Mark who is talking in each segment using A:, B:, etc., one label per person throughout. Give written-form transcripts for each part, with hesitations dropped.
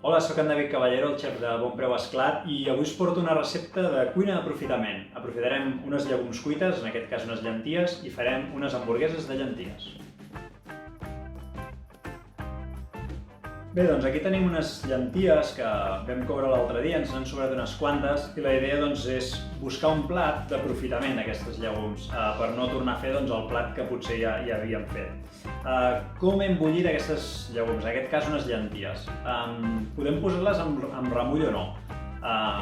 A: Hola, soc en David Caballero, el xef de Bon Preu Esclat, i avui us porto una recepta de cuina d'aprofitament. Aprofitarem unes llegums cuites, en aquest cas unes llenties, i farem unes hamburgueses de llenties. Bé, doncs aquí tenim unes llenties que vam coure l'altre dia, ens n'han sobrat unes quantes, i la idea és buscar un plat d'aprofitament d'aquestes llegums, per no tornar a fer el plat que potser ja havíem fet. Com hem bullit aquestes llegums? En aquest cas unes llenties. Podem posar-les amb remull o no.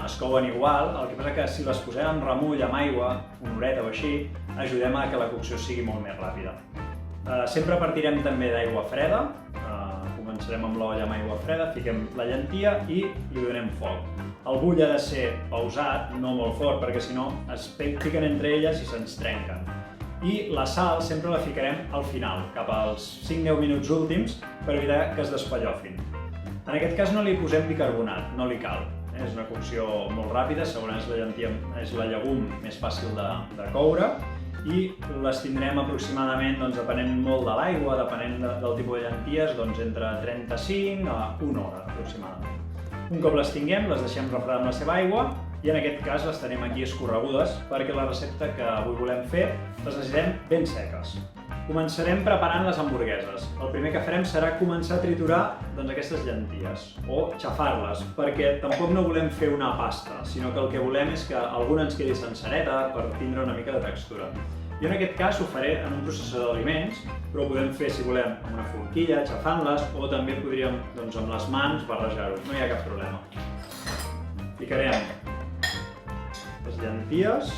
A: Es couen igual, el que passa que si les posem amb remull, amb aigua, una horeta o així, ajudem a que la cocció sigui molt més ràpida. Sempre partirem també d'aigua freda. Començarem amb l'olla amb aigua freda, fiquem la llentia i li donem foc. El bull ha de ser pausat, no molt fort, perquè si no es piquen entre elles i se'ns trenquen. I la sal sempre la ficarem al final, cap als 5-10 minuts últims, per evitar que es despallofin. En aquest cas no li posem bicarbonat, no li cal. És una cocció molt ràpida, segurament la llentia és la llegum més fàcil de coure, i les tindrem aproximadament, depenent molt de l'aigua, depenent del tipus de llenties, entre 35 a 1 hora aproximadament. Un cop les tinguem, les deixem refredar amb la seva aigua i en aquest cas les tenim aquí escorregudes perquè la recepta que avui volem fer les necessitem ben seques. Començarem preparant les hamburgueses. El primer que farem serà començar a triturar aquestes llenties o xafar-les, perquè tampoc no volem fer una pasta, sinó que el que volem és que alguna ens quedi sencereta per tindre una mica de textura. Jo en aquest cas ho faré en un processador d'aliments, però ho podem fer, si volem, amb una forquilla, xafant-les, o també podríem, amb les mans, barrejar-ho. No hi ha cap problema. Ficarem les llenties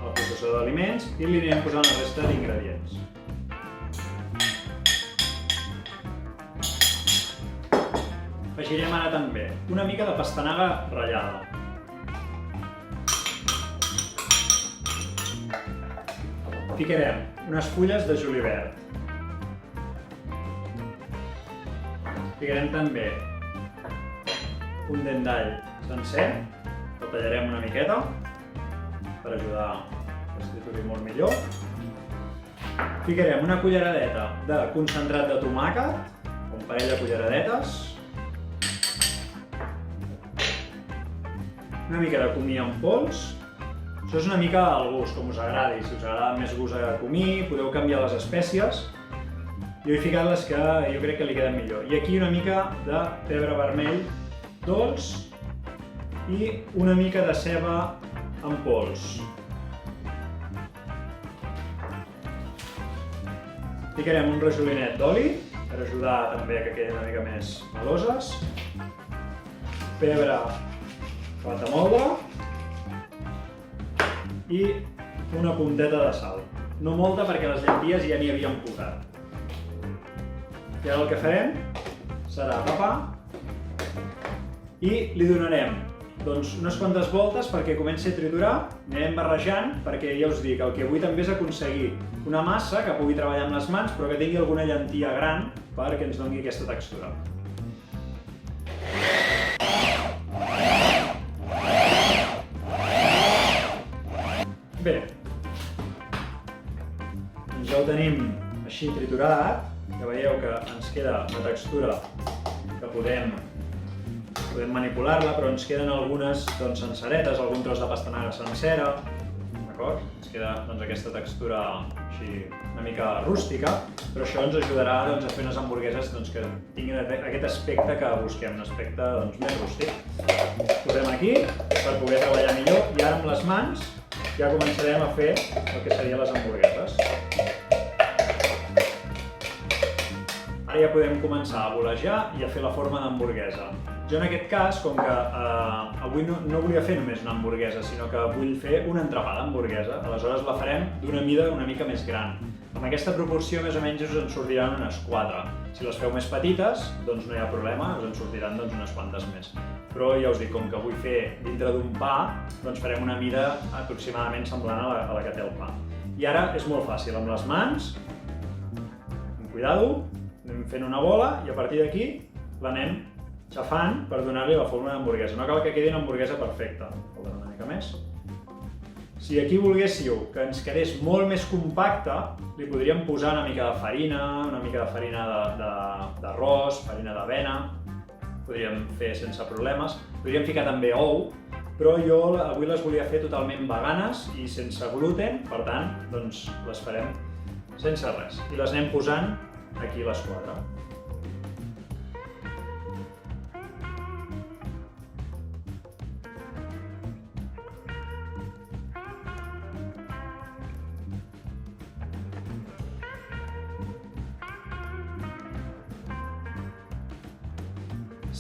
A: al processador d'aliments i li anirem posant la resta d'ingredients. Afegirem ara també una mica de pastanaga ratllada. Ficarem unes fulles de julivert. Ficarem també un dent d'all sencer, el tallarem una miqueta per ajudar que es trituri molt millor. Ficarem una culleradeta de concentrat de tomàquet, un parell de culleradetes, una mica de comí en pols. Això és una mica al gust, com us agradi. Si us agrada més gust a comí, podeu canviar les espècies. Jo he ficat les que jo crec que li queden millor. I aquí una mica de pebre vermell dolç i una mica de ceba en pols. Ficarem un rajolinet d'oli per ajudar també a que quedin una mica més meloses. Pebre acabat de moldre i una punteta de sal. No molta perquè les llenties ja n'hi havien posat. I ara el que farem serà agafar i li donarem unes quantes voltes perquè comenci a triturar, anirem barrejant perquè ja us dic, el que vull també és aconseguir una massa que pugui treballar amb les mans però que tingui alguna llentia gran perquè ens doni aquesta textura. Bé, ja ho tenim així triturat, que veieu que ens queda la textura que podem manipular-la, però ens queden algunes senceretes, algun tros de pastanaga sencera, d'acord? Ens queda aquesta textura així una mica rústica, però això ens ajudarà a fer unes hamburgueses que tinguin aquest aspecte que busquem, un aspecte més rústic. Posem aquí per poder treballar millor i ara amb les mans ja començarem a fer el que serien les hamburgueses. Ara ja podem començar a volejar i a fer la forma d'hamburguesa. Jo en aquest cas, com que avui no volia fer només una hamburguesa, sinó que vull fer un entrepà d'hamburguesa, aleshores la farem d'una mida una mica més gran. Amb aquesta proporció més o menys us en sortiran unes 4. Si les feu més petites, no hi ha problema, us en sortiran unes quantes més. Però ja us dic, com que vull fer dintre d'un pa, farem una mida aproximadament semblant a la que té el pa. I ara és molt fàcil, amb les mans, amb cuidado, anem fent una bola i a partir d'aquí l'anem xafant per donar-li la forma d'hamburguesa. No cal que quedi una hamburguesa perfecta. Una mica més. Si aquí volguéssiu que ens quedés molt més compacte, li podríem posar una mica de farina d'arròs, farina d'avena, podríem fer sense problemes. Podríem ficar també ou, però jo avui les volia fer totalment veganes i sense gluten, per tant, doncs les farem sense res. I les anem posant aquí les 4.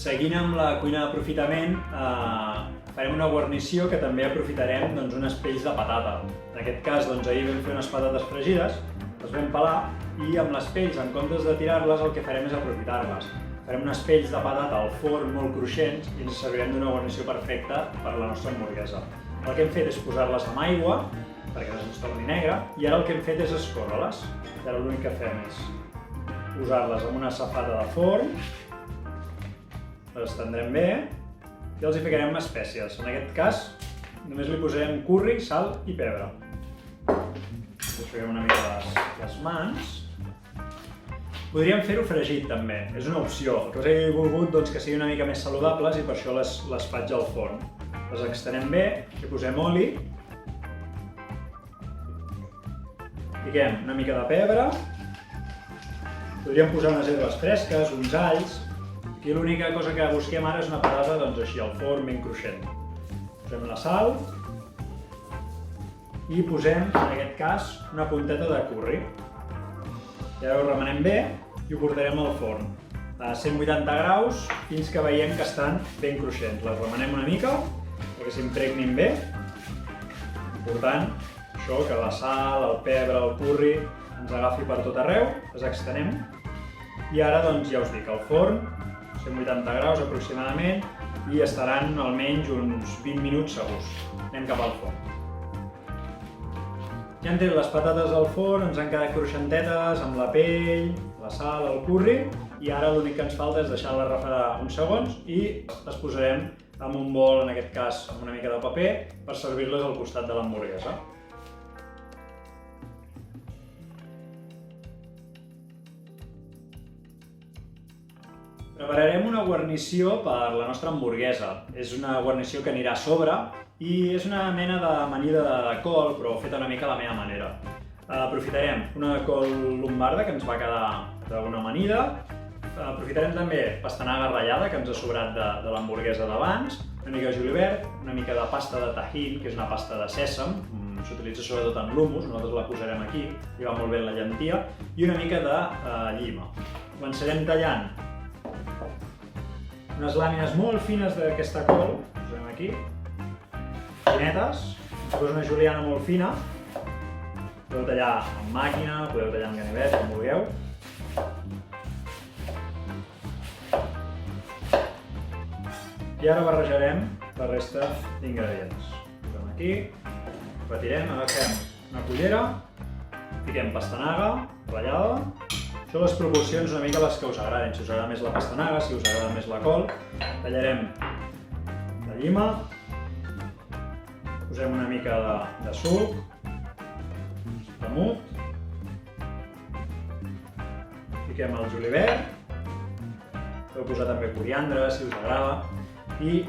A: Seguint amb la cuina d'aprofitament, farem una guarnició que també aprofitarem uns pells de patata. En aquest cas, ahir vam fer unes patates fregides, les vam pelar i amb les pells, en comptes de tirar-les, el que farem és aprofitar-les. Farem unes pells de patata al forn molt cruixents i ens servirem d'una guarnició perfecta per a la nostra hamburguesa. El que hem fet és posar-les amb aigua, perquè no ens torni negre, i ara el que hem fet és escórrer-les. I ara l'únic que fem és posar-les en una safata de forn, les estendrem bé i els hi ficarem espècies. En aquest cas, només li posarem curri, sal i pebre. Ens fiquem una mica les mans. Podríem fer-ho fregit també, és una opció. El que he volgut que siguin una mica més saludables i per això les faig al forn. Les extenem bé, hi posem oli, fiquem una mica de pebre, podríem posar unes herbes fresques, uns alls. Aquí l'única cosa que busquem ara és una patata així al forn, ben cruixent. Posem la sal i posem, en aquest cas, una punteta de curri. I ara ho remenem bé i ho portarem al forn a 180 graus fins que veiem que estan ben cruixents. Les remenem una mica perquè s'impregnin bé. Important, això, que la sal, el pebre, el curri ens agafi per tot arreu, les extenem. I ara, ja us dic, al forn, 180 graus aproximadament, i estaran almenys uns 20 minuts segurs. Anem cap al forn. Ja hem tret les patates al forn, ens han quedat cruixentetes amb la pell, la sal, el curri, i ara l'únic que ens falta és deixar-les refredar uns segons i les posarem en un bol, en aquest cas amb una mica de paper, per servir-les al costat de l'hamburguesa. Prepararem una guarnició per la nostra hamburguesa. És una guarnició que anirà a sobre i és una mena d'amanida de col, però feta una mica a la meva manera. Aprofitarem una col lombarda que ens va quedar d'una amanida. Aprofitarem també pastanaga ratllada que ens ha sobrat de l'hamburguesa d'abans, una mica de julivert, una mica de pasta de tajín, que és una pasta de sèsam, s'utilitza sobretot en l'hummus, nosaltres la posarem aquí, i va molt bé en la llentia, i una mica de llima. Començarem tallant unes làmines molt fines d'aquesta col, posem aquí, finetes, si fos una juliana molt fina, podeu tallar amb màquina, podeu tallar amb ganivet, com vulgueu. I ara barrejarem la resta d'ingredients. Posem aquí, retirem, agafem una cullera, fiquem pastanaga ratllada. Això les proporcions una mica les que us agradin, si us agrada més la pastanaga, si us agrada més la col. Tallarem la llima, posem una mica de suc, vermut, fiquem el julivert, podeu posar també coriandre si us agrada, i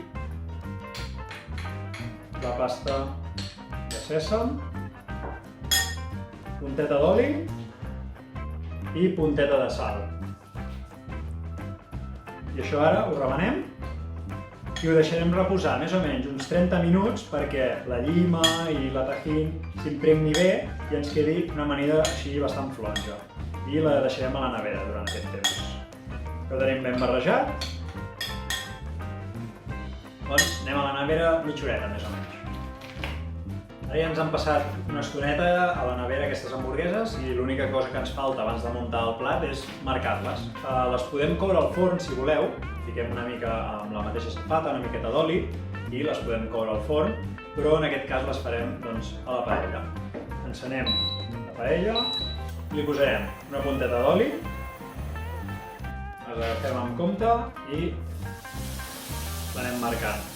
A: la pasta de sèsam, punteta d'oli i punteta de sal. I això ara ho remenem i ho deixarem reposar més o menys uns 30 minuts perquè la llima i la tajín s'impregni bé i ens quedi una amanida així bastant flonja. I la deixarem a la nevera durant aquest temps. Que ho tenim ben barrejat. Doncs anem a la nevera mitja horeta més o menys. Ara ja ens han passat una estoneta a la nevera aquestes hamburgueses i l'única cosa que ens falta abans de muntar el plat és marcar-les. Les podem coure al forn si voleu, fiquem una mica amb la mateixa safata, una miqueta d'oli i les podem coure al forn, però en aquest cas les farem a la paella. Encenem la paella, li posarem una punteta d'oli, les agafem amb compte i l'anem marcant.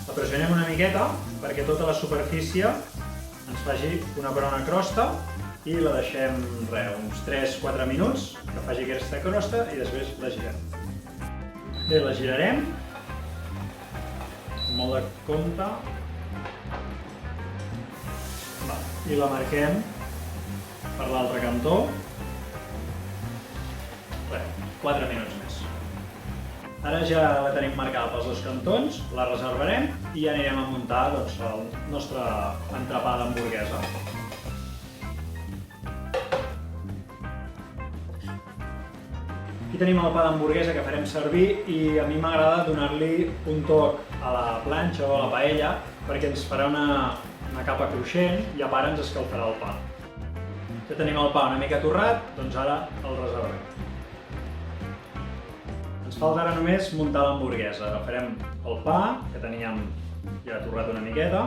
A: La pressionem una miqueta perquè tota la superfície ens faci una bona crosta i la deixem uns 3-4 minuts que faci aquesta crosta i després la girem. Bé, la girarem amb molt de compte i la marquem per l'altre cantó. 4 minuts més. Ara ja la tenim marcada pels dos cantons, la reservarem i ja anirem a muntar el nostre entrepà d'hamburguesa. Aquí tenim el pa d'hamburguesa que farem servir i a mi m'agrada donar-li un toc a la planxa o a la paella perquè ens farà una capa cruixent i a part ens escalfarà el pa. Ja tenim el pa una mica torrat, doncs ara el reservem. Ens falta ara només muntar l'hamburguesa. Agafarem el pa, que teníem ja torrat una miqueta,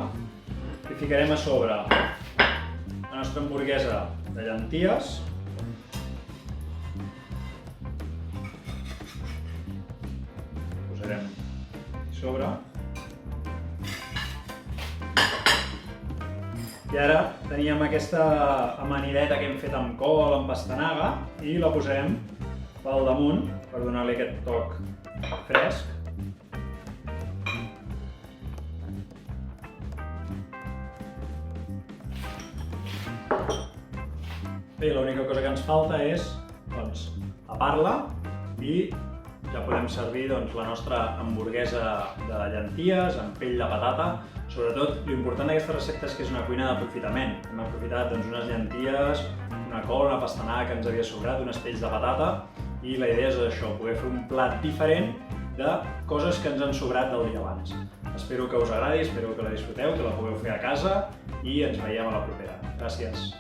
A: i ficarem a sobre la nostra hamburguesa de llenties. Posarem a sobre. I ara teníem aquesta amanideta que hem fet amb col, amb pastanaga, i la posarem pel damunt per donar-li aquest toc fresc. Bé, l'única cosa que ens falta és tapar-la i ja podem servir la nostra hamburguesa de llenties amb pell de patata. Sobretot, l'important d'aquesta recepta és que és una cuina d'aprofitament. Hem aprofitat unes llenties, una col, una pastanaga que ens havia sobrat, unes pells de patata, i la idea és això, poder fer un plat diferent de coses que ens han sobrat del dia abans. Espero que us agradi, espero que la disfruteu, que la pugueu fer a casa i ens veiem a la propera. Gràcies!